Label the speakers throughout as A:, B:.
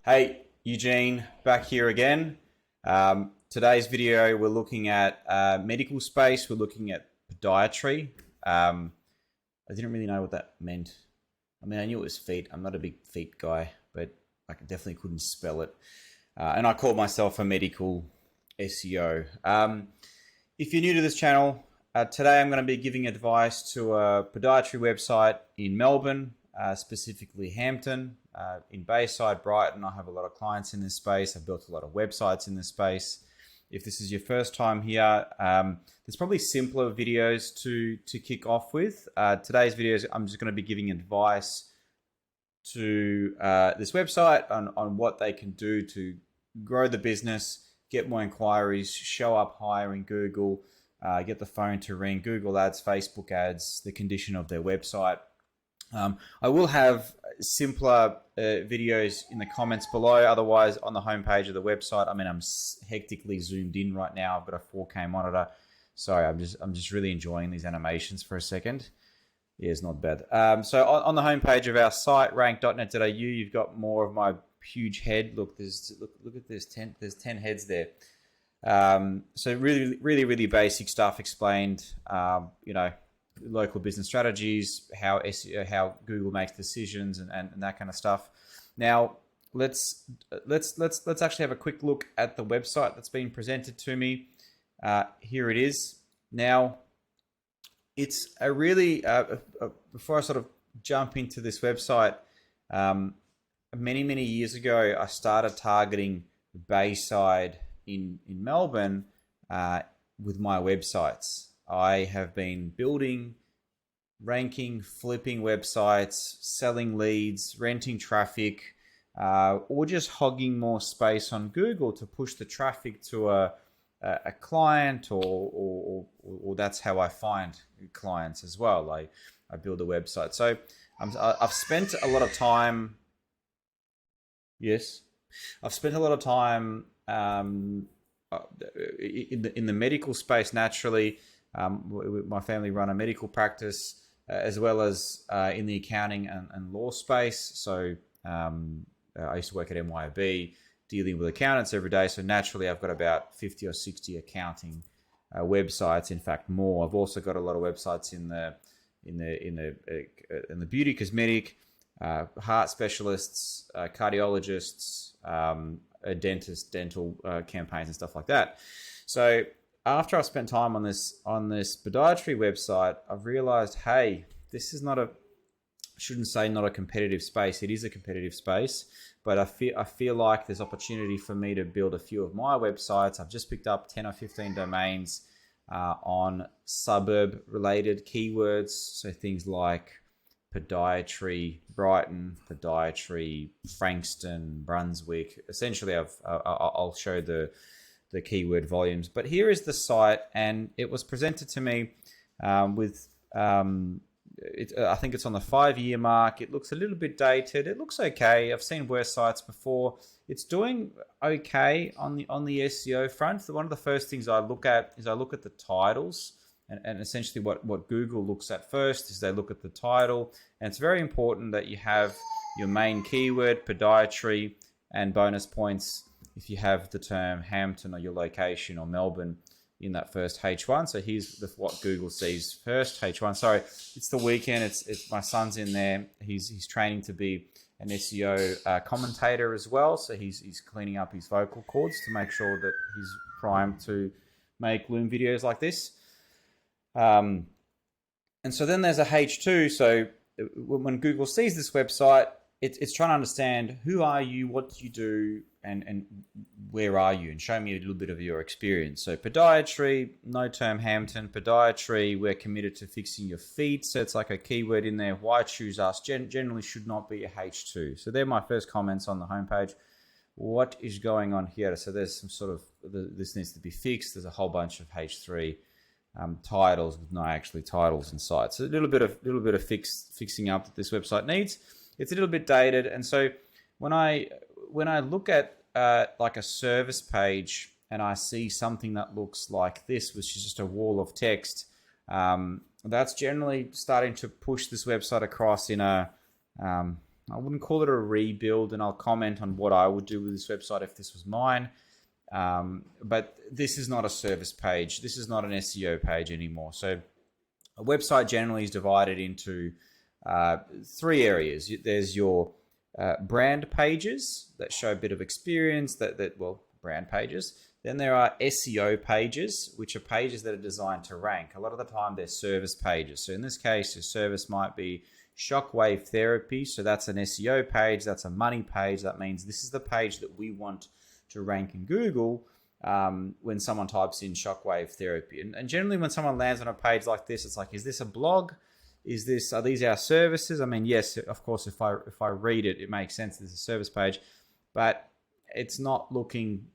A: Hey, Eugene, back here again. Today's video, we're looking at medical space. We're looking at podiatry. I didn't really know what that meant. I mean, I knew it was feet. I'm not a big feet guy, but I definitely couldn't spell it. And I call myself a medical SEO. If you're new to this channel, today I'm going to be giving advice to a podiatry website in Melbourne, specifically Hampton. In Bayside, Brighton, I have a lot of clients in this space. I've built a lot of websites in this space. If this is your first time here, there's probably simpler videos to kick off with. Today's videos, I'm just going to be giving advice to this website on what they can do to grow the business, get more inquiries, show up higher in Google, get the phone to ring, Google ads, Facebook ads, the condition of their website. I will have simpler videos in the comments below. Otherwise, on the homepage of the website, I mean, I'm hectically zoomed in right now. I've got a 4K monitor. Sorry, I'm just really enjoying these animations for a second. Yeah, it's not bad. So on the homepage of our site, rank.net.au, you've got more of my huge head. Look, look at this. There's 10 heads there. So really basic stuff explained. Local business strategies, how Google makes decisions, and that kind of stuff. Now let's actually have a quick look at the website that's been presented to me. Here it is. Now it's a really before I sort of jump into this website, many years ago I started targeting Bayside in Melbourne with my websites. I have been building, ranking, flipping websites, selling leads, renting traffic, or just hogging more space on Google to push the traffic to a client, or that's how I find clients as well. I build a website. So I've spent a lot of time. Yes, I've spent a lot of time in the medical space naturally. My family run a medical practice as well as in the accounting and law space. So I used to work at MYOB dealing with accountants every day. So naturally, I've got about 50 or 60 accounting websites. In fact, more. I've also got a lot of websites in the beauty, cosmetic, heart specialists, cardiologists, dentists, dental campaigns, and stuff like that. So after I spent time on this podiatry website, I've realized, hey, this is not a competitive space. It is a competitive space, but I feel like there's opportunity for me to build a few of my websites. I've just picked up 10 or 15 domains on suburb related keywords. So things like podiatry Brighton, podiatry Frankston, Brunswick. Essentially, I'll show the keyword volumes. But here is the site, and it was presented to me with I think it's on the 5-year mark. It looks a little bit dated. It looks okay. I've seen worse sites before. It's doing okay on the SEO front. One of the first things I look at is the titles, and essentially what Google looks at first is they look at the title, and it's very important that you have your main keyword, podiatry, and bonus points if you have the term Hampton or your location or Melbourne in that first H1. So here's what Google sees first, H1. Sorry, it's the weekend. It's my son's in there. He's training to be an SEO commentator as well. So he's cleaning up his vocal cords to make sure that he's primed to make Loom videos like this. And so then there's a H2. So when Google sees this website, it's trying to understand who are you, what do you do, and where are you, and show me a little bit of your experience. So podiatry, no term Hampton. Podiatry, we're committed to fixing your feet. So it's like a keyword in there. Why choose us? Generally should not be a H2. So they're my first comments on the homepage. What is going on here? So there's some sort of, this needs to be fixed. There's a whole bunch of H3 titles with no actually titles inside. So a little bit of fixing up that this website needs. It's a little bit dated, and so when I look at like a service page and I see something that looks like this, which is just a wall of text, that's generally starting to push this website across in a I wouldn't call it a rebuild, and I'll comment on what I would do with this website if this was mine. But this is not a service page. This is not an SEO page anymore. So a website generally is divided into 3 areas. There's your brand pages that show a bit of experience, well, brand pages. Then there are SEO pages, which are pages that are designed to rank. A lot of the time they're service pages. So in this case, your service might be shockwave therapy. So that's an SEO page. That's a money page. That means this is the page that we want to rank in Google when someone types in shockwave therapy. And generally when someone lands on a page like this, it's like, is this a blog? Are these our services? I mean, yes, of course, if I read it, it makes sense. This is a service page, but it's not looking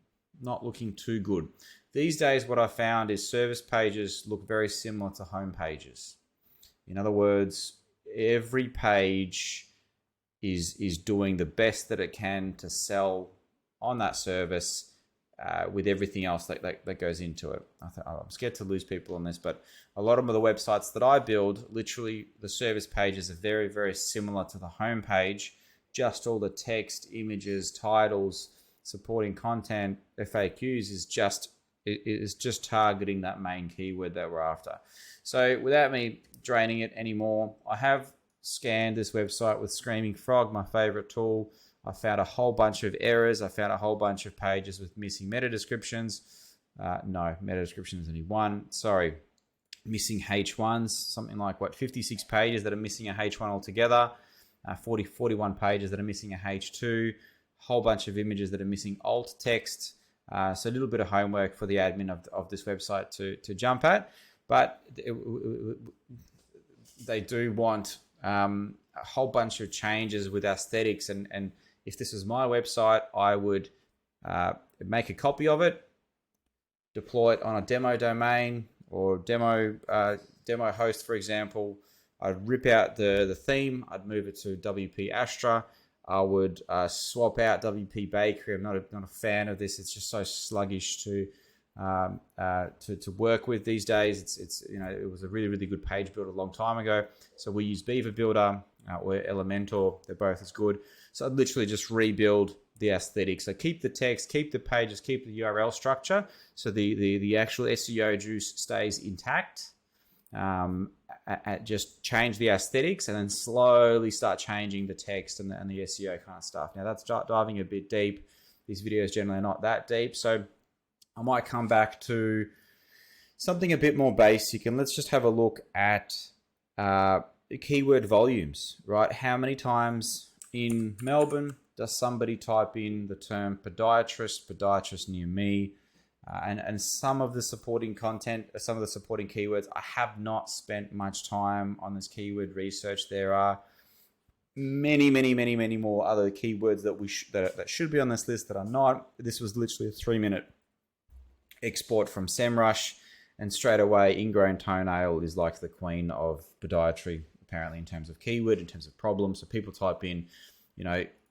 A: too good. These days, what I found is service pages look very similar to home pages. In other words, every page is doing the best that it can to sell on that service with everything else that goes into it. I'm scared to lose people on this, but a lot of the websites that I build, literally the service pages are very, very similar to the home page. Just all the text, images, titles, supporting content, FAQs is just targeting that main keyword that we're after. So without me draining it anymore, I have scanned this website with Screaming Frog, my favorite tool. I found a whole bunch of errors. I found a whole bunch of pages with missing meta descriptions. No, meta description is only one. Sorry, missing H1s, something like 56 pages that are missing a H1 altogether. 41 pages that are missing a H2. Whole bunch of images that are missing alt text. So a little bit of homework for the admin of this website to jump at. But they do want a whole bunch of changes with aesthetics. And if this was my website, I would make a copy of it, deploy it on a demo domain or demo host, for example. I'd rip out the theme. I'd move it to WP Astra. I would swap out WP Bakery. I'm not a fan of this. It's just so sluggish to work with these days. It was a really, really good page builder a long time ago. So we use Beaver Builder or Elementor. They're both as good. So I'd literally just rebuild the aesthetics. So keep the text, keep the pages, keep the URL structure. So the actual SEO juice stays intact. Just change the aesthetics and then slowly start changing the text and the SEO kind of stuff. Now that's diving a bit deep. These videos generally are not that deep. So I might come back to something a bit more basic, and let's just have a look at keyword volumes, right? How many times in Melbourne does somebody type in the term podiatrist near me? And some of the supporting content, some of the supporting keywords, I have not spent much time on this keyword research. There are many more other keywords that should be on this list that are not. This was literally a 3-minute export from SEMrush, and straight away, ingrown toenail is like the queen of podiatry, apparently, in terms of keyword, in terms of problems. So people type in,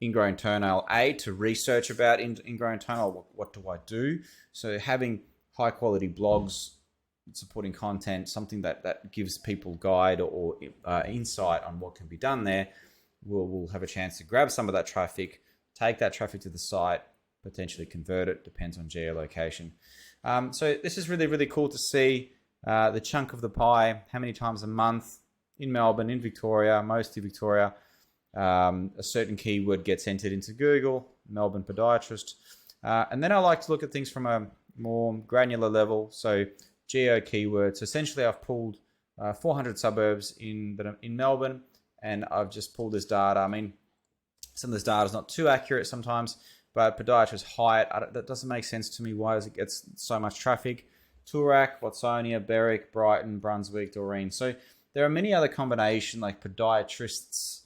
A: ingrown toenail A to research about ingrown toenail. What do I do? So having high quality blogs supporting content, something that gives people guide or insight on what can be done there, we'll have a chance to grab some of that traffic, take that traffic to the site, potentially convert it, depends on geolocation. So this is really, really cool to see the chunk of the pie, how many times a month in Melbourne, in Victoria, mostly Victoria, a certain keyword gets entered into Google, Melbourne podiatrist. And then I like to look at things from a more granular level. So Geo Keywords. So essentially, I've pulled 400 suburbs in Melbourne, and I've just pulled this data. I mean, some of this data is not too accurate sometimes, but podiatrist Hyatt, that doesn't make sense to me. Why does it get so much traffic? Toorak, Watsonia, Berwick, Brighton, Brunswick, Doreen. So there are many other combinations like podiatrists,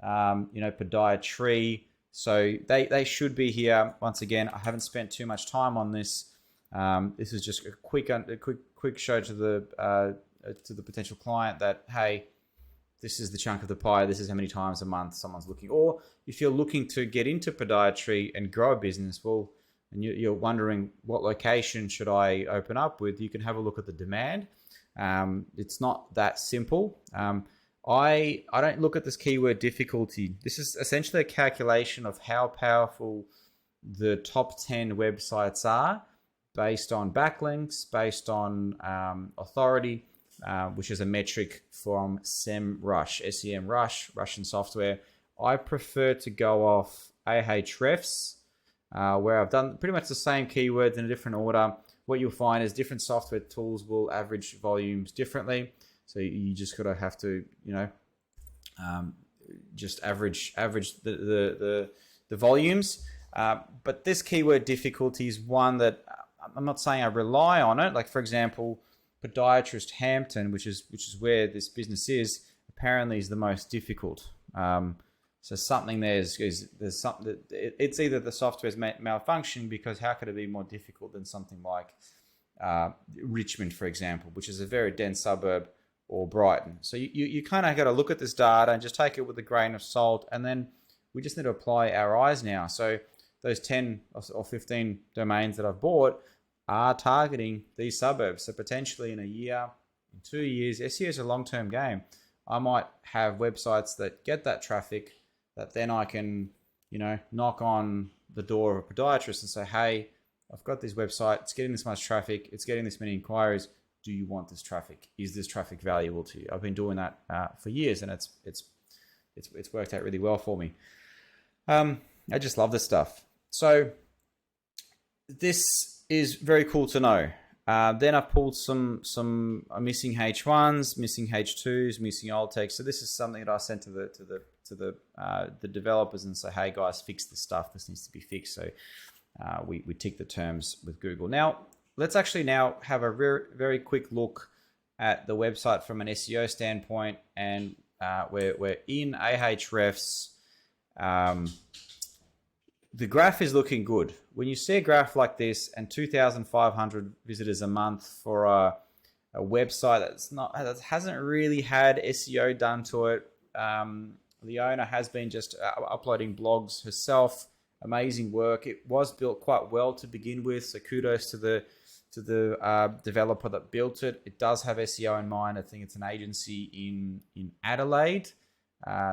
A: podiatry. So they should be here. Once again, I haven't spent too much time on this. This is just a quick show to the potential client that, hey, this is the chunk of the pie. This is how many times a month someone's looking. Or if you're looking to get into podiatry and grow a business, well, and you're wondering what location should I open up with, you can have a look at the demand. It's not that simple. I don't look at this keyword difficulty. This is essentially a calculation of how powerful the top 10 websites are based on backlinks, based on authority, which is a metric from SEMrush, SEMrush, Russian software. I prefer to go off Ahrefs, where I've done pretty much the same keywords in a different order. What you'll find is different software tools will average volumes differently. So you just gotta have to, just average the volumes. But this keyword difficulty is one that I'm not saying I rely on it. Like for example, podiatrist Hampton, which is where this business is, apparently is the most difficult. So something there's something that it's either the software's malfunctioning, because how could it be more difficult than something like Richmond, for example, which is a very dense suburb, or Brighton. So you kind of got to look at this data and just take it with a grain of salt, and then we just need to apply our eyes now. So those 10 or 15 domains that I've bought are targeting these suburbs. So potentially in a year, in 2 years, SEO is a long-term game. I might have websites that get that traffic that then I can, knock on the door of a podiatrist and say, hey, I've got this website, it's getting this much traffic, it's getting this many inquiries. Do you want this traffic? Is this traffic valuable to you? I've been doing that for years, and it's worked out really well for me. I just love this stuff. So this is very cool to know. Then I've pulled some missing H1s, missing H2s, missing alt text. So this is something that I sent to the developers and say, hey guys, fix this stuff. This needs to be fixed. So we tick the terms with Google. Now let's actually now have a very, very quick look at the website from an SEO standpoint, and we're in Ahrefs. The graph is looking good. When you see a graph like this and 2,500 visitors a month for a website that hasn't really had SEO done to it, the owner has been just uploading blogs herself. Amazing work. It was built quite well to begin with, so kudos to the developer that built it. It does have SEO in mind. I think it's an agency in Adelaide.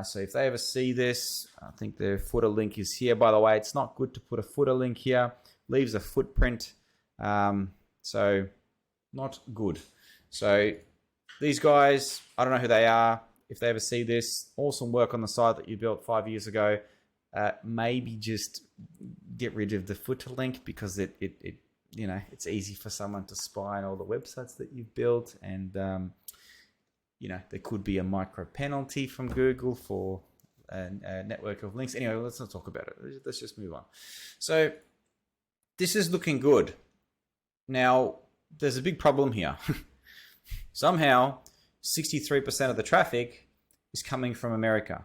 A: So if they ever see this, I think the footer link is here. By the way, it's not good to put a footer link here. Leaves a footprint. So not good. So these guys, I don't know who they are. If they ever see this, awesome work on the site that you built 5 years ago. Maybe just get rid of the footer link, because it's easy for someone to spy on all the websites that you've built, and there could be a micro penalty from Google for a network of links. Anyway, let's not talk about it. Let's just move on. So this is looking good. Now, there's a big problem here. Somehow, 63% of the traffic is coming from America.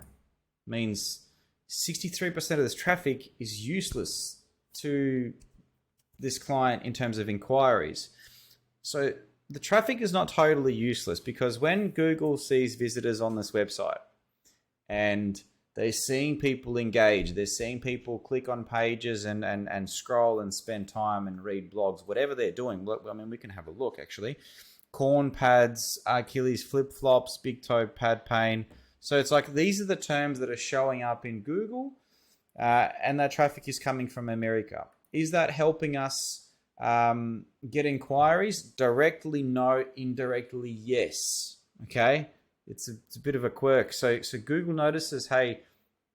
A: Means 63% of this traffic is useless to this client in terms of inquiries. So the traffic is not totally useless, because when Google sees visitors on this website and they're seeing people engage, they're seeing people click on pages and scroll and spend time and read blogs, whatever they're doing. I mean, we can have a look actually. Corn pads, Achilles flip-flops, big toe pad pain. So it's like these are the terms that are showing up in Google, and that traffic is coming from America. Is that helping us get inquiries? Directly, no. Indirectly, yes. Okay, it's a bit of a quirk. So Google notices, hey,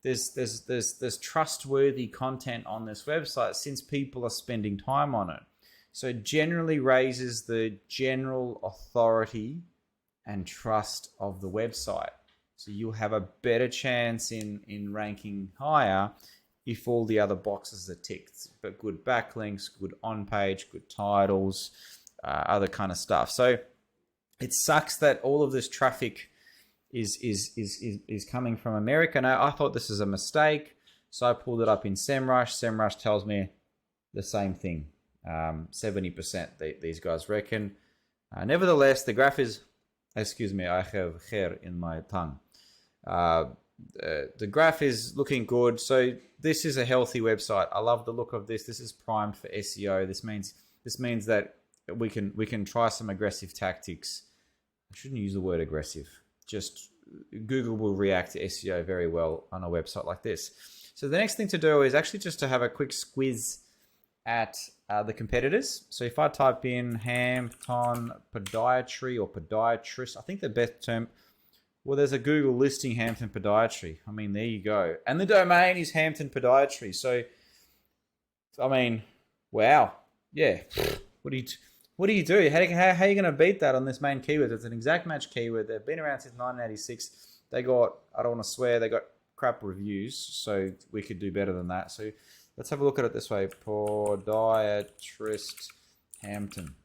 A: there's trustworthy content on this website since people are spending time on it. So it generally raises the general authority and trust of the website. So you'll have a better chance in ranking higher if all the other boxes are ticked, but good backlinks, good on-page, good titles, other kind of stuff. So it sucks that all of this traffic is coming from America. Now, I thought this is a mistake, so I pulled it up in SEMrush. SEMrush tells me the same thing. 70% these guys reckon. Nevertheless, the graph is, excuse me, I have hair in my tongue. The graph is looking good. So this is a healthy website. I love the look of this. This is primed for SEO. This means that we can try some aggressive tactics. I shouldn't use the word aggressive. Just Google will react to SEO very well on a website like this. So the next thing to do is actually just to have a quick squiz at the competitors. So if I type in Hampton Podiatry or Podiatrist, I think the best term, well, there's a Google listing Hampton Podiatry. I mean, there you go. And the domain is Hampton Podiatry. So, I mean, wow. Yeah. What do you do? How are you going to beat that on this main keyword? It's an exact match keyword. They've been around since 1986. They got, I don't want to swear, they got crap reviews. So we could do better than that. So let's have a look at it this way. Podiatrist Hampton.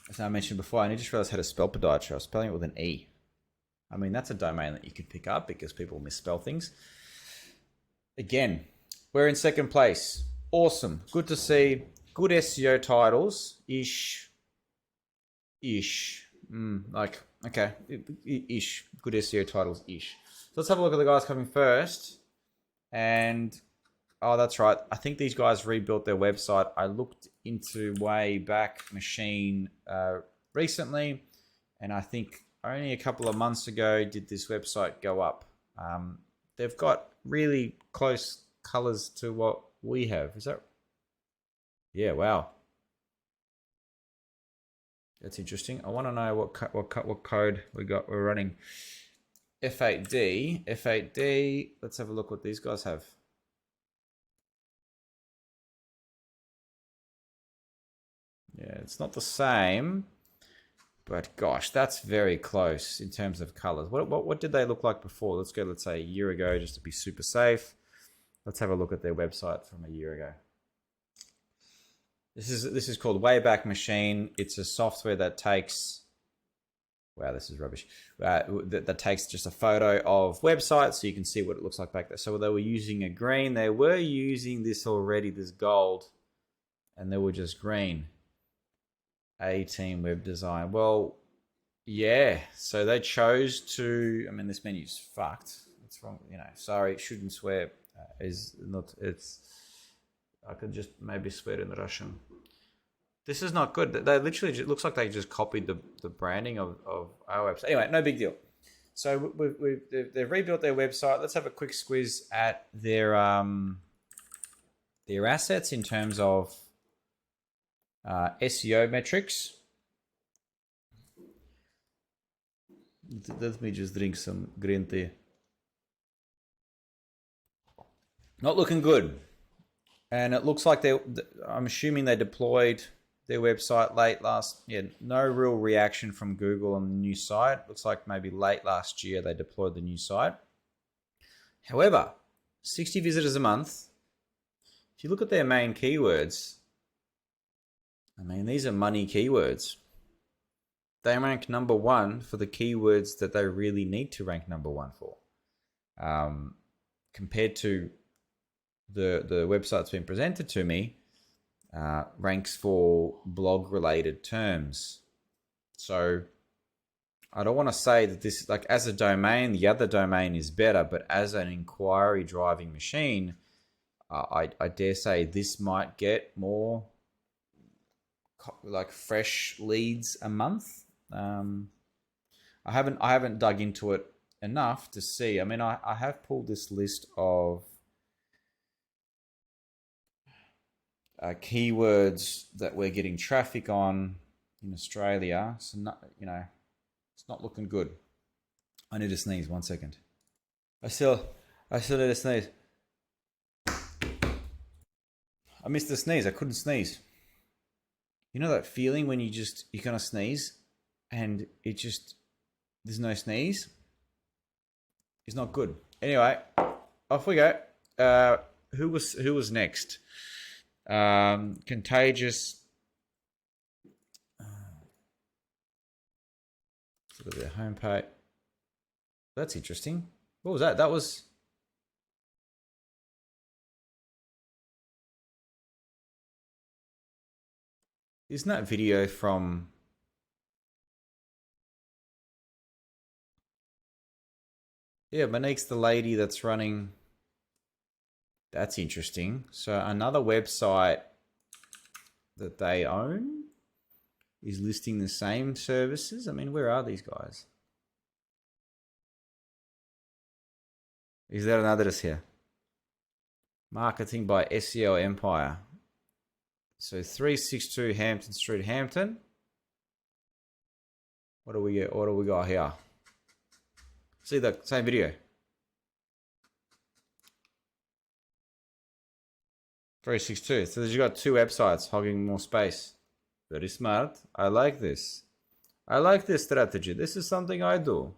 A: As I mentioned before, I just realized how to spell podiatry. I was spelling it with an E. I mean, that's a domain that you can pick up because people misspell things. Again, we're in second place. Awesome. Good to see. Good SEO titles. Ish. Like, okay. Ish. Good SEO titles. Ish. So let's have a look at the guys coming first. And, oh, that's right. I think these guys rebuilt their website. I looked into Wayback Machine recently. And I think only a couple of months ago did this website go up. They've got really close colors to what we have. Is that? Yeah, wow. That's interesting. I want to know what code we're running. F8D. Let's have a look what these guys have. Yeah, it's not the same. But gosh, that's very close in terms of colors. What did they look like before? Let's go, let's say a year ago, just to be super safe. Let's have a look at their website from a year ago. This is called Wayback Machine. It's a software that takes, wow, this is rubbish. That takes just a photo of websites so you can see what it looks like back there. So they were using a green. They were using this already, this gold, and they were just green. A-Team Web Design. Well, yeah. So they chose to. I mean, this menu's fucked. It's wrong. You know. Sorry, shouldn't swear. Is not. It's. I could just maybe swear in Russian. This is not good. They literally. It looks like they just copied the branding of our website. Anyway, no big deal. So they've rebuilt their website. Let's have a quick squiz at their assets in terms of SEO metrics. Let me just drink some green tea. Not looking good. And it looks like I'm assuming they deployed their website late last, no real reaction from Google on the new site. Looks like maybe late last year they deployed the new site. However, 60 visitors a month. If you look at their main keywords, I mean, these are money keywords. They rank number one for the keywords that they really need to rank number one for. Compared to the website that's been presented to me, ranks for blog-related terms. So I don't want to say that this, like as a domain, the other domain is better, but as an inquiry-driving machine, I dare say this might get more like fresh leads a month. I haven't dug into it enough to see. I mean, I have pulled this list of keywords that we're getting traffic on in Australia. So not, it's not looking good. I need to sneeze. 1 second. I still need to sneeze. I missed the sneeze. I couldn't sneeze. You know that feeling when you're gonna sneeze and there's no sneeze? It's not good. Anyway, off we go. Who was next? Contagious. Look at their homepage. That's interesting. What was that? That was. Isn't that video from? Yeah, Monique's the lady that's running. That's interesting. So another website that they own is listing the same services. I mean, where are these guys? Is there an address here? Marketing by SEO Empire. So 362 Hampton Street, Hampton. What do we get? What do we got here? See the same video. 362. So you got two websites hogging more space. Very smart. I like this. I like this strategy. This is something I do.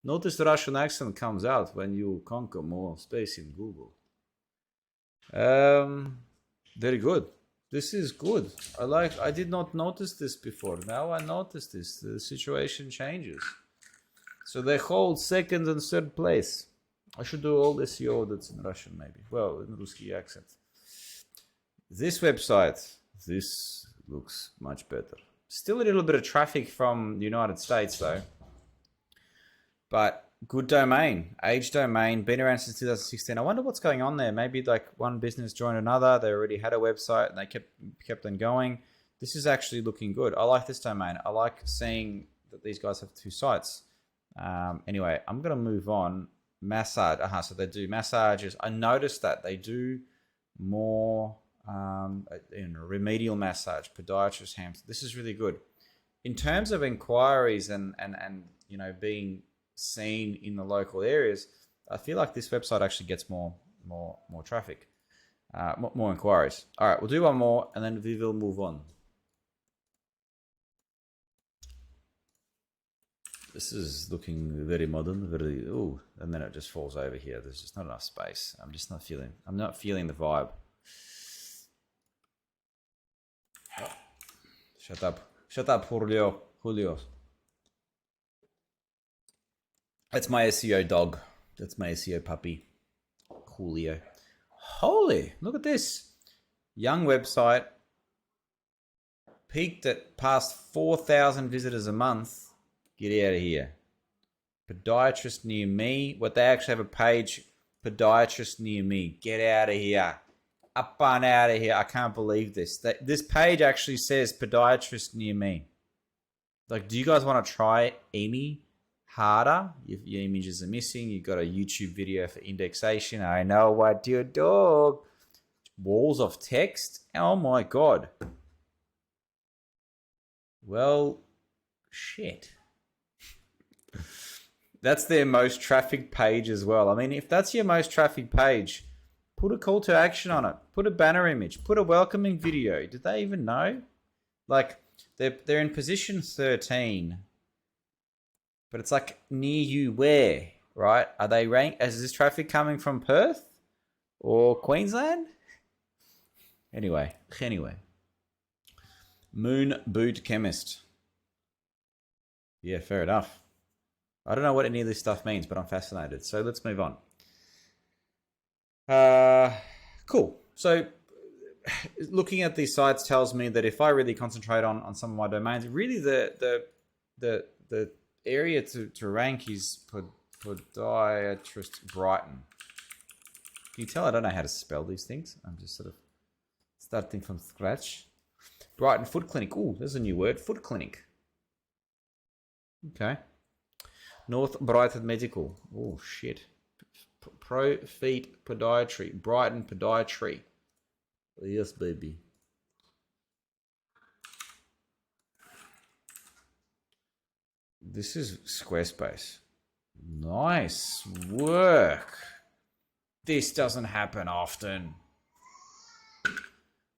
A: Notice the Russian accent comes out when you conquer more space in Google. Very good. This is good. I did not notice this before. Now I notice this. The situation changes. So they hold second and third place. I should do all this SEO that's in Russian maybe. Well, in Ruski accent. This website, this looks much better. Still a little bit of traffic from the United States though. But good domain, age domain, been around since 2016. I wonder what's going on there. Maybe like one business joined another. They already had a website and they kept on going. This is actually looking good. I like this domain. I like seeing that these guys have two sites. Anyway, I'm going to move on. Massage. So they do massages. I noticed that they do more remedial massage, podiatrist, Hampton. This is really good. In terms of inquiries and being seen in the local areas, I feel like this website actually gets more traffic, more inquiries. All right, we'll do one more and then we will move on. This is looking very modern, and then it just falls over here. There's just not enough space. I'm not feeling the vibe. Oh, shut up, Julio. That's my SEO dog. That's my SEO puppy, Julio. Holy, look at this. Young website. Peaked at past 4,000 visitors a month. Get out of here. Podiatrist near me. What, they actually have a page, Podiatrist near me. Get out of here. Up and out of here. I can't believe this. This page actually says Podiatrist near me. Like, do you guys want to try any harder? If your images are missing, you've got a YouTube video for indexation. I know what your dog. Walls of text. Oh my God. Well, shit. That's their most trafficked page as well. I mean, if that's your most trafficked page, put a call to action on it. Put a banner image. Put a welcoming video. Did they even know? Like, they're in position 13. But it's like, near you where, right? Are they ranked? Is this traffic coming from Perth or Queensland? Anyway. Moon Boot Chemist. Yeah, fair enough. I don't know what any of this stuff means, but I'm fascinated. So let's move on. Cool. So looking at these sites tells me that if I really concentrate on some of my domains, really the area to rank is Podiatrist Brighton. Can you tell I don't know how to spell these things? I'm just sort of starting from scratch. Brighton Foot Clinic. Ooh, there's a new word. Foot Clinic. Okay. North Brighton Medical. Oh, shit. Pro Feet Podiatry. Brighton Podiatry. Yes, baby. This is Squarespace. Nice work. This doesn't happen often.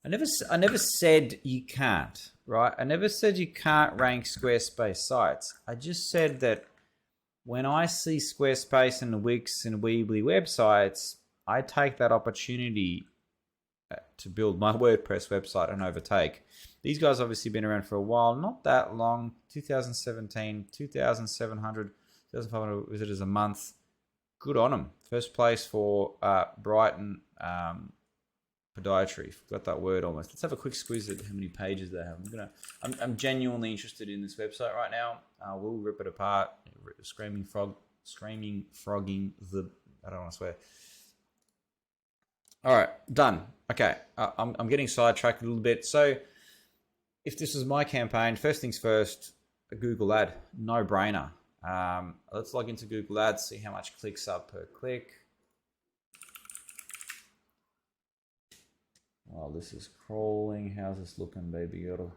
A: I never said you can't, right? I never said you can't rank Squarespace sites. I just said that when I see Squarespace and Wix and Weebly websites, I take that opportunity to build my WordPress website and overtake. These guys obviously been around for a while, not that long. 2017, 2,700, 2,500 visitors a month. Good on them. First place for Brighton Podiatry. Forgot that word almost. Let's have a quick squeeze at how many pages they have. I'm genuinely interested in this website right now. We'll rip it apart. Screaming frogging the. I don't want to swear. All right, done. Okay, I'm getting sidetracked a little bit. So, if this was my campaign, first things first, a Google ad, no brainer. Let's log into Google Ads, see how much clicks are per click. Oh, this is crawling. How's this looking, baby girl?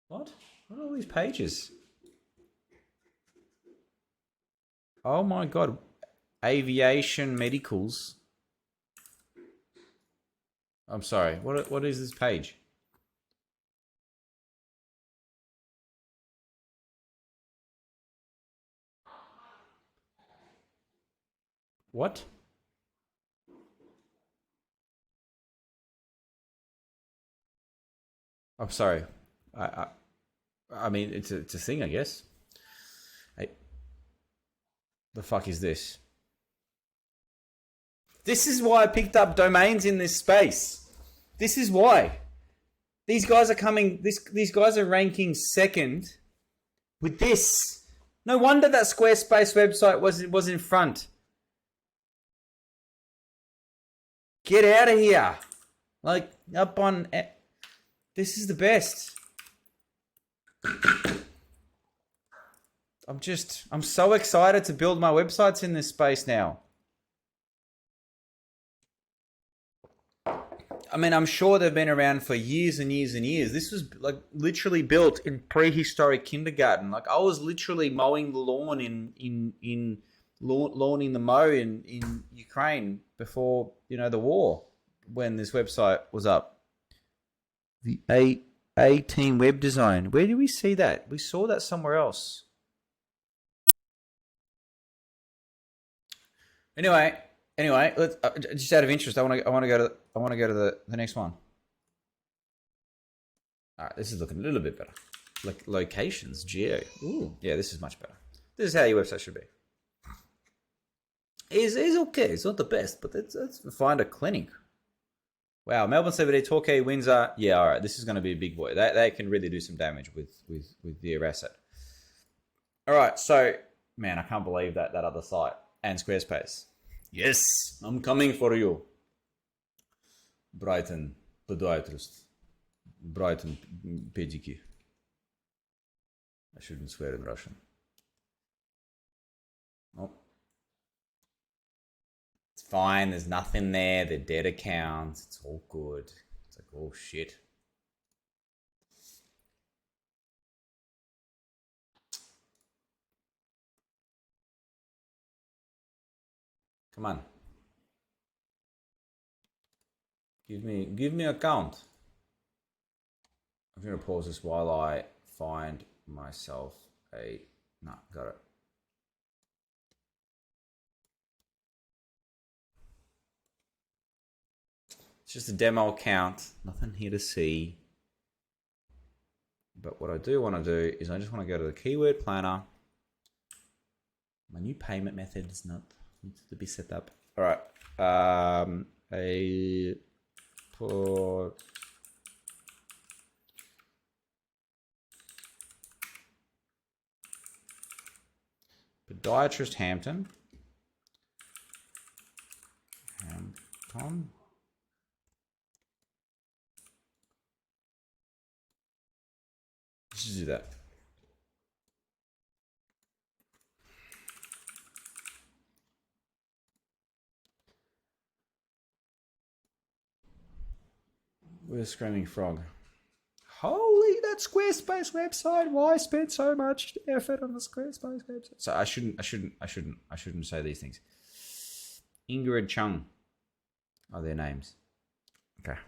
A: What? What are all these pages? Oh my god. Aviation medicals. I'm sorry. What is this page? What? I'm sorry. I mean, it's a thing, I guess. Hey, the fuck is this? This is why I picked up domains in this space. This is why. These guys are coming. These guys are ranking second with this. No wonder that Squarespace website was in front. Get out of here. Like, up on... This is the best. I'm so excited to build my websites in this space now. I mean, I'm sure they've been around for years and years and years. This was like literally built in prehistoric kindergarten. Like I was literally mowing the lawn lawning the mow in Ukraine before, the war, when this website was up. The A18 web design. Where did we see that? We saw that somewhere else. Anyway, let's just out of interest, I want to go to the next one. All right, this is looking a little bit better. Like locations, geo. Ooh, yeah, this is much better. This is how your website should be. Is okay. It's not the best, but let's find a clinic. Wow, Melbourne CBD, Torquay, Windsor. Yeah, all right. This is going to be a big boy. They can really do some damage with their asset. All right, so man, I can't believe that other site and Squarespace. Yes, I'm coming for you. Brighton, Podiatrist. Brighton, Pedicure. I shouldn't swear in Russian. Oh. It's fine, there's nothing there. They're dead accounts. It's all good. It's like, oh shit. Come on. Give me a count. I'm gonna pause this while I find myself a... No, got it. It's just a demo account. Nothing here to see. But what I do want to do is I just want to go to the keyword planner. My new payment method is not needs to be set up. All right. Podiatrist Hampton. Hampton. Let's just do that. Where's Screaming Frog? Holy, that Squarespace website! Why spend so much effort on the Squarespace website? So I shouldn't say these things. Ingrid Chung are their names. Okay.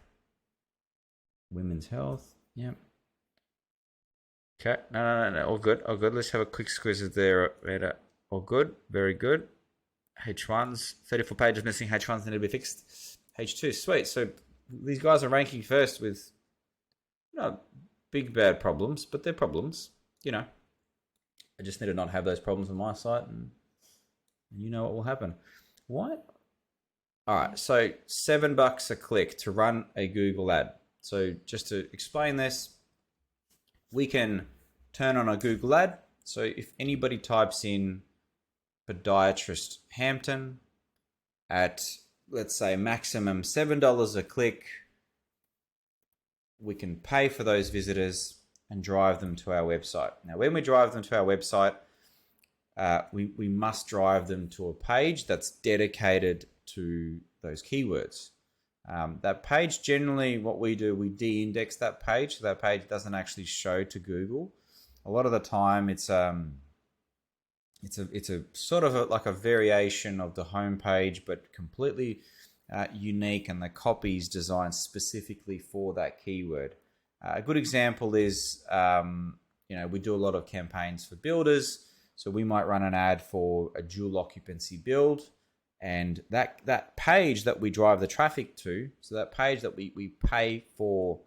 A: Women's Health. Yep. Okay. No. All good. Let's have a quick squeeze of there. All good. Very good. H1s. 34 pages missing. H1s need to be fixed. H2. Sweet. So these guys are ranking first with, big bad problems, but they're problems. I just need to not have those problems on my site, and you know what will happen. What? All right, so $7 a click to run a Google ad. So just to explain this, we can turn on a Google ad. So if anybody types in Podiatrist Hampton at, let's say, maximum $7 a click, we can pay for those visitors and drive them to our website. Now, when we drive them to our website, we must drive them to a page that's dedicated to those keywords. That page, generally what we do, we de-index that page, so that page doesn't actually show to Google. A lot of the time it's a sort of like a variation of the home page, but completely unique, and the copy is designed specifically for that keyword. A good example is, we do a lot of campaigns for builders, so we might run an ad for a dual occupancy build, and that page that we drive the traffic to, so that page that we pay for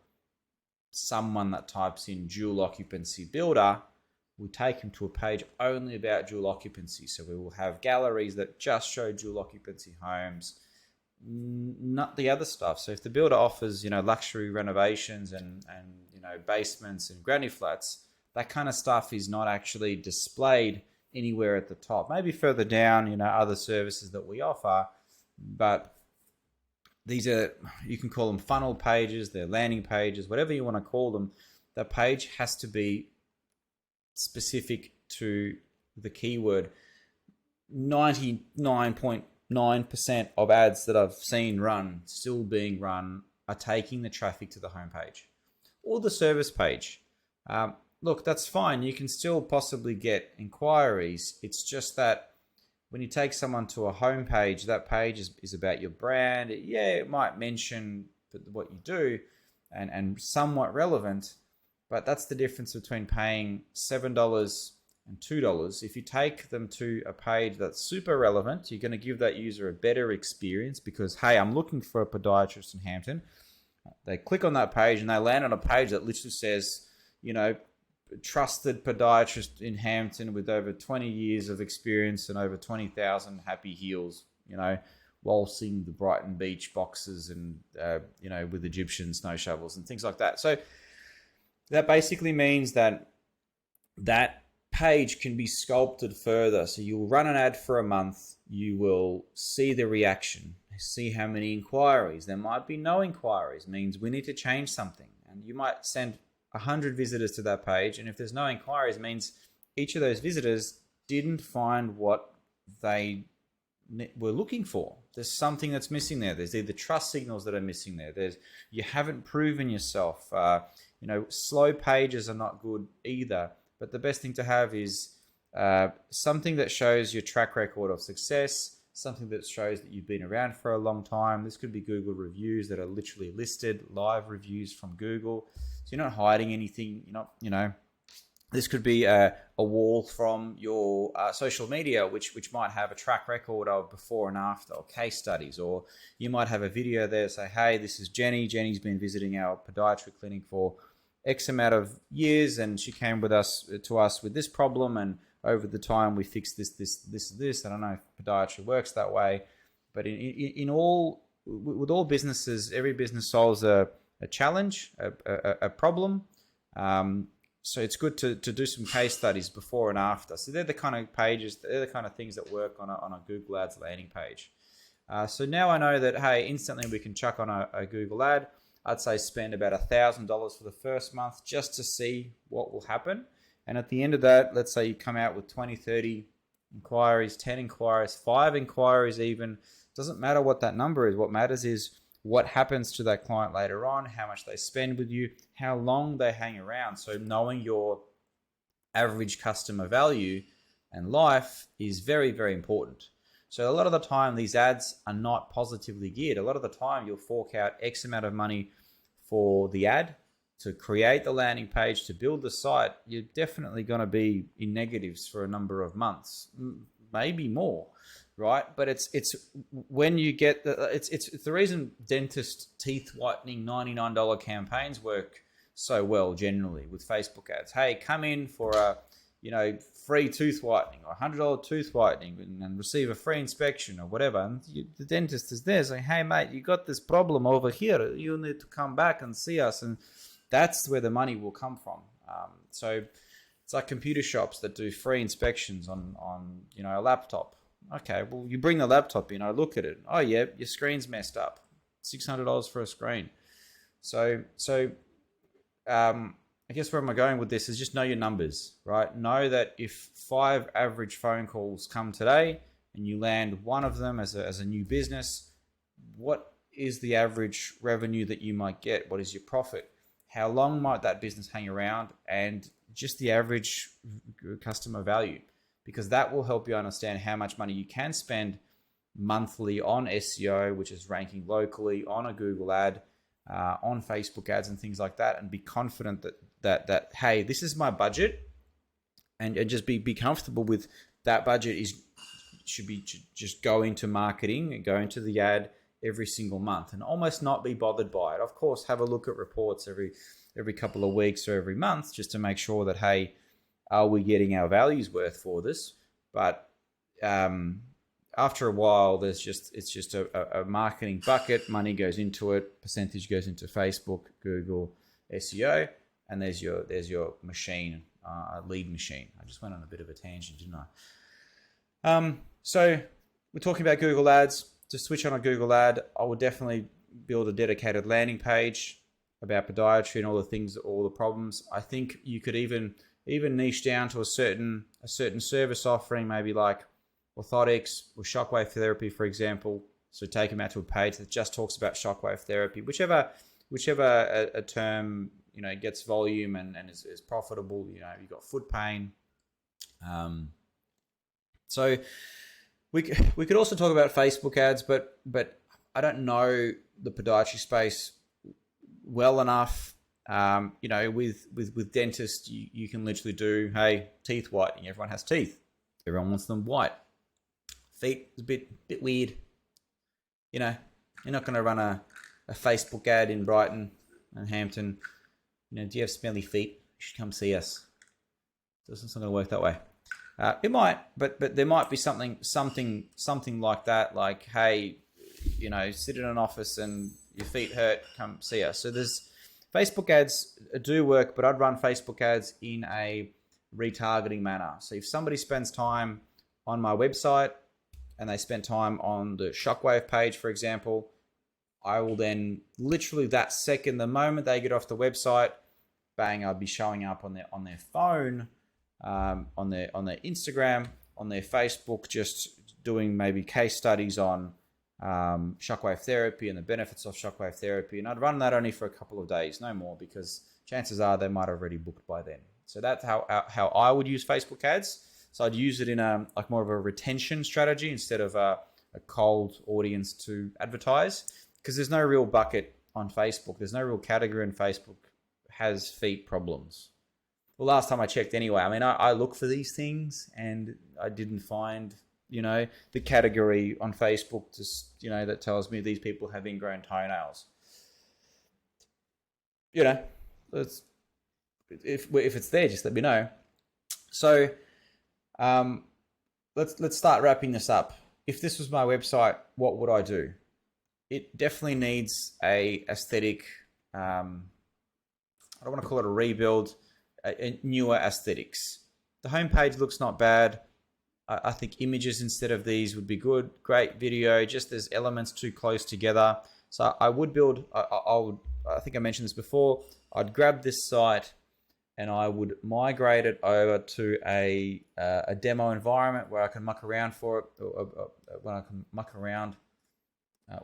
A: someone that types in dual occupancy builder, we take them to a page only about dual occupancy. So we will have galleries that just show dual occupancy homes, not the other stuff. So if the builder offers, luxury renovations and basements and granny flats, that kind of stuff is not actually displayed anywhere at the top. Maybe further down, other services that we offer, but these are, you can call them funnel pages, they're landing pages, whatever you want to call them. The page has to be specific to the keyword. 99.9% of ads that I've seen still being run, are taking the traffic to the homepage or the service page. Look, that's fine. You can still possibly get inquiries. It's just that when you take someone to a homepage, that page is about your brand. It might mention what you do and somewhat relevant, but that's the difference between paying $7 and $2. If you take them to a page that's super relevant, you're going to give that user a better experience because, hey, I'm looking for a podiatrist in Hampton. They click on that page and they land on a page that literally says, trusted podiatrist in Hampton with over 20 years of experience and over 20,000 happy heels, waltzing the Brighton Beach boxes and, with Egyptian snow shovels and things like that. So that basically means that page can be sculpted further. So you'll run an ad for a month, you will see the reaction, see how many inquiries. There might be no inquiries, means we need to change something. And you might send 100 visitors to that page, and if there's no inquiries, it means each of those visitors didn't find what they were looking for. There's something that's missing there. There's either trust signals that are missing there. You haven't proven yourself. Slow pages are not good either. But the best thing to have is something that shows your track record of success, something that shows that you've been around for a long time. This could be Google reviews that are literally listed, live reviews from Google. So you're not hiding anything. This could be a wall from your social media, which might have a track record of before and after, or case studies, or you might have a video there say, hey, this is Jenny. Jenny's been visiting our podiatry clinic for X amount of years, and she came to us with this problem, and over the time we fixed this. I don't know if podiatry works that way, but with all businesses, every business solves a challenge, a problem. So it's good to do some case studies before and after. So they're the kind of pages, they're the kind of things that work on a Google Ads landing page. So now I know that, hey, instantly we can chuck on a Google ad. I'd say spend about $1,000 for the first month just to see what will happen. And at the end of that, let's say you come out with 20, 30 inquiries, 10 inquiries, 5 inquiries even. Doesn't matter what that number is. What matters is what happens to that client later on, how much they spend with you, how long they hang around. So knowing your average customer value and life is very, very important. So a lot of the time, these ads are not positively geared. A lot of the time, you'll fork out X amount of money for the ad to create the landing page, to build the site. You're definitely going to be in negatives for a number of months, maybe more, right? But it's when you get it's the reason dentist teeth whitening $99 campaigns work so well generally with Facebook ads. Hey, come in for a free tooth whitening or $100 tooth whitening and receive a free inspection or whatever. And the dentist is there saying, hey, mate, you got this problem over here. You need to come back and see us. And that's where the money will come from. So it's like computer shops that do free inspections on a laptop. Okay, well, you bring the laptop in, I look at it. Oh, yeah, your screen's messed up. $600 for a screen. So I guess where am I going with this is just know your numbers, right? Know that if 5 average phone calls come today, and you land one of them as a new business, what is the average revenue that you might get? What is your profit? How long might that business hang around? And just the average customer value, because that will help you understand how much money you can spend monthly on SEO, which is ranking locally, on a Google ad, on Facebook ads and things like that, and be confident that hey, this is my budget, and just be comfortable with that budget should just go into marketing and go into the ad every single month, and almost not be bothered by it. Of course, have a look at reports every couple of weeks or every month, just to make sure that, hey, are we getting our values worth for this? But after a while, it's just a marketing bucket. Money goes into it, percentage goes into Facebook, Google, SEO, and there's your machine, lead machine. I just went on a bit of a tangent, didn't I? So we're talking about Google Ads. To switch on a Google ad, I would definitely build a dedicated landing page about podiatry and all the things, all the problems. I think you could even niche down to a certain service offering, maybe like orthotics or shockwave therapy, for example. So take them out to a page that just talks about shockwave therapy, whichever a term gets volume and is profitable. You've got foot pain. So we could also talk about Facebook ads, but I don't know the podiatry space well enough. With dentists, you can literally do, hey, teeth whitening. Everyone has teeth. Everyone wants them white. Feet is a bit weird. You're not going to run a Facebook ad in Brighton and Hampton. Do you have smelly feet? You should come see us. It's not going to work that way. It might, but there might be something like that. Like, hey, sit in an office and your feet hurt, come see us. So there's Facebook ads do work, but I'd run Facebook ads in a retargeting manner. So if somebody spends time on my website and they spend time on the Shockwave page, for example, I will then literally that second, the moment they get off the website, bang, I'll be showing up on their phone, on their Instagram, on their Facebook, just doing maybe case studies on shockwave therapy and the benefits of shockwave therapy. And I'd run that only for a couple of days, no more, because chances are they might have already booked by then. So that's how I would use Facebook ads. So I'd use it in more of a retention strategy instead of a cold audience to advertise, because there's no real bucket on Facebook. There's no real category in Facebook has feet problems. Well, last time I checked anyway, I look for these things and I didn't find, the category on Facebook that tells me these people have ingrown toenails. If it's there, just let me know. So let's start wrapping this up. If this was my website, what would I do? It definitely needs a aesthetic. I don't want to call it a rebuild. Newer aesthetics. The homepage looks not bad. I think images instead of these would be good. Great video. Just there's elements too close together. So I would build. I think I mentioned this before. I'd grab this site and I would migrate it over to a demo environment where I can muck around when I can muck around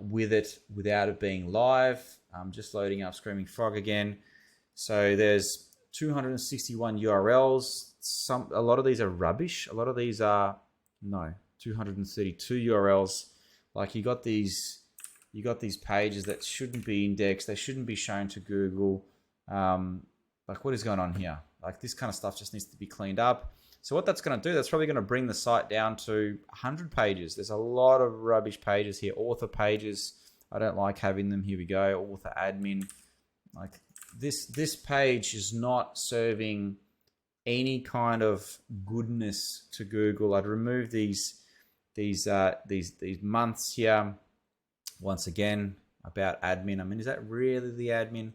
A: with it without it being live. I'm just loading up Screaming Frog again. So there's 261 URLs. A lot of these are rubbish. A lot of these are 232 URLs. Like you got these pages that shouldn't be indexed. They shouldn't be shown to Google. Like what is going on here? Like this kind of stuff just needs to be cleaned up. So what that's going to do, that's probably going to bring the site down to 100 pages. There's a lot of rubbish pages here. Author pages. I don't like having them. Here we go. Author admin. Like this page is not serving any kind of goodness to Google. I'd remove these months here. Once again, about admin. Is that really the admin?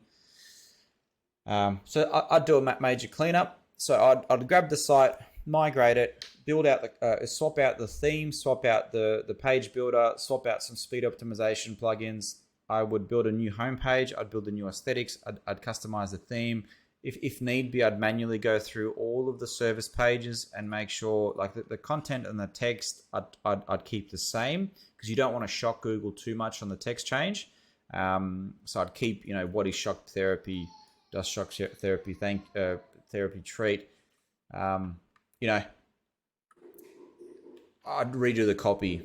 A: So I'd do a major cleanup. So I'd grab the site, migrate it, build out swap out the theme, swap out the page builder, swap out some speed optimization plugins. I would build a new homepage. I'd build the new aesthetics. I'd customize the theme, if need be, I'd manually go through all of the service pages and make sure like the content and the text I'd keep the same, because you don't want to shock Google too much on the text change. So I'd keep, what is shock therapy? Does shock therapy therapy treat? I'd redo the copy.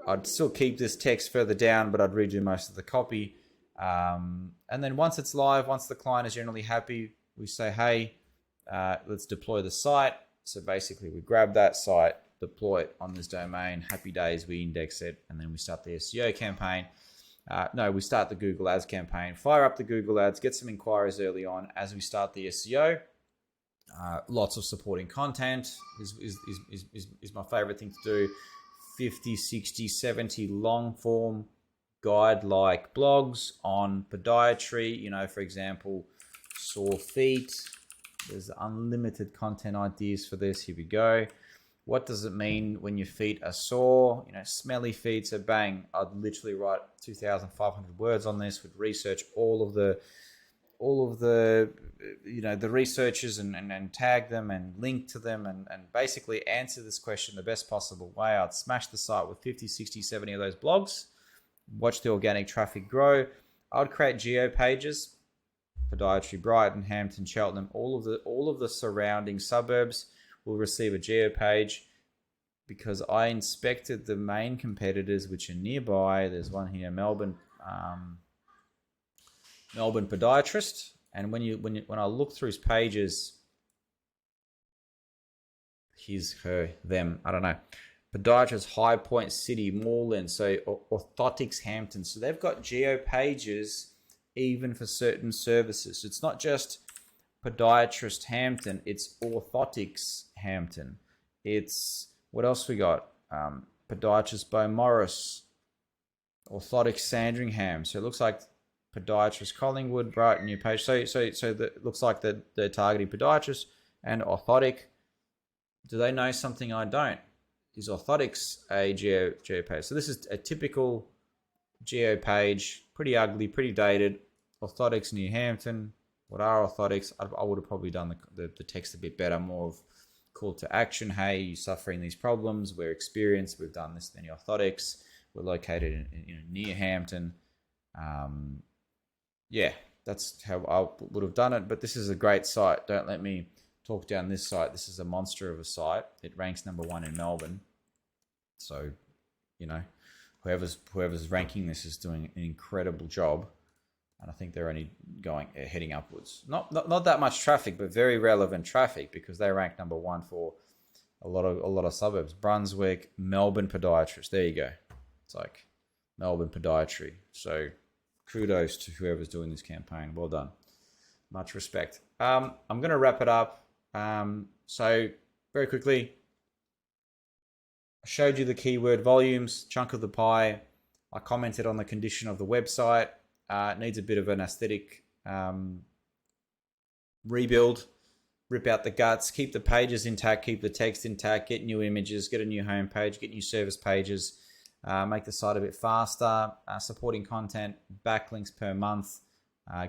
A: I'd still keep this text further down, but I'd redo most of the copy. And then once it's live, once the client is generally happy, we say, hey, let's deploy the site. So basically we grab that site, deploy it on this domain, happy days, we index it, and then we start the SEO campaign. We start the Google Ads campaign, fire up the Google Ads, get some inquiries early on as we start the SEO. Lots of supporting content is my favorite thing to do. 50, 60, 70 long form guide-like blogs on podiatry, for example, sore feet. There's unlimited content ideas for this. Here we go. What does it mean when your feet are sore? Smelly feet. So bang, I'd literally write 2,500 words on this, would research all of the the researchers and tag them and link to them and basically answer this question the best possible way. I'd smash the site with 50, 60, 70 of those blogs, watch the organic traffic grow. I'd create geo pages, Podiatry, Brighton, Hampton, Cheltenham, all of the surrounding suburbs will receive a geo page, because I inspected the main competitors which are nearby. There's one here, Melbourne Podiatrist, and when I look through his pages, them, I don't know. Podiatrist, High Point City, Moreland, so Orthotics, Hampton. So they've got geo pages even for certain services. So it's not just Podiatrist Hampton, it's Orthotics Hampton. It's, what else we got? Podiatrist Beaumaris, Orthotics Sandringham. So it looks like Podiatrist Collingwood, Brighton, new page. So it looks like they're targeting podiatrists and orthotic. Do they know something I don't? Is orthotics a geo page? So this is a typical geo page, pretty ugly, pretty dated. Orthotics near Hampton. What are orthotics? I would have probably done the text a bit better, more of call to action. Hey, you're suffering these problems. We're experienced. We've done this many orthotics. We're located near Hampton. That's how I would have done it. But this is a great site. Don't let me talk down this site. This is a monster of a site. It ranks number 1 in Melbourne. So, whoever's ranking this is doing an incredible job. And I think they're only heading upwards. Not that much traffic, but very relevant traffic, because they rank number 1 for a lot of suburbs. Brunswick, Melbourne Podiatrist. There you go. It's like Melbourne Podiatry. So kudos to whoever's doing this campaign. Well done. Much respect. I'm going to wrap it up. So very quickly, I showed you the keyword volumes, chunk of the pie. I commented on the condition of the website. It needs a bit of an aesthetic rebuild. Rip out the guts, keep the pages intact, keep the text intact, get new images, get a new homepage, get new service pages, make the site a bit faster, supporting content, backlinks per month,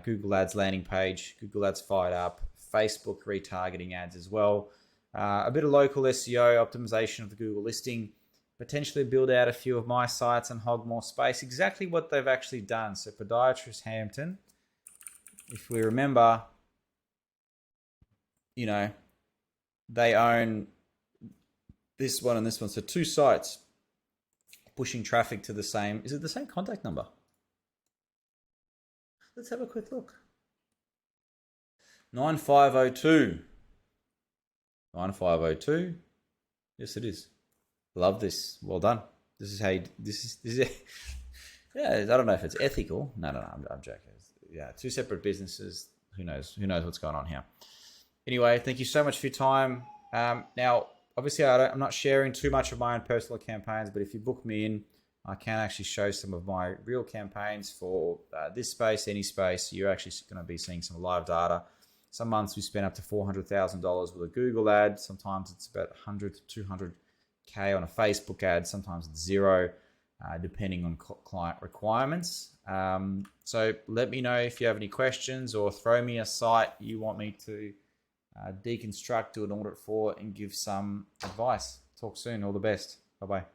A: Google Ads landing page, Google Ads fired up, Facebook retargeting ads as well, a bit of local SEO, optimization of the Google listing, potentially build out a few of my sites and hog more space. Exactly what they've actually done. So Podiatrist Hampton, if we remember, they own this one and this one. So 2 sites pushing traffic to the same. Is it the same contact number? Let's have a quick look. 9502. 9502. Yes, it is. Love this. Well done. This is how you, this is yeah, I don't know if it's ethical. No, I'm joking. Yeah, 2 separate businesses. Who knows what's going on here. Anyway, thank you so much for your time. Now, obviously, I'm not sharing too much of my own personal campaigns, but if you book me in, I can actually show some of my real campaigns for this space, any space. You're actually going to be seeing some live data. Some months we spend up to $400,000 with a Google ad. Sometimes it's about 100 to 200K on a Facebook ad. Sometimes it's 0. depending on client requirements. So let me know if you have any questions, or throw me a site you want me to deconstruct, do an audit for, and give some advice. Talk soon. All the best. Bye-bye.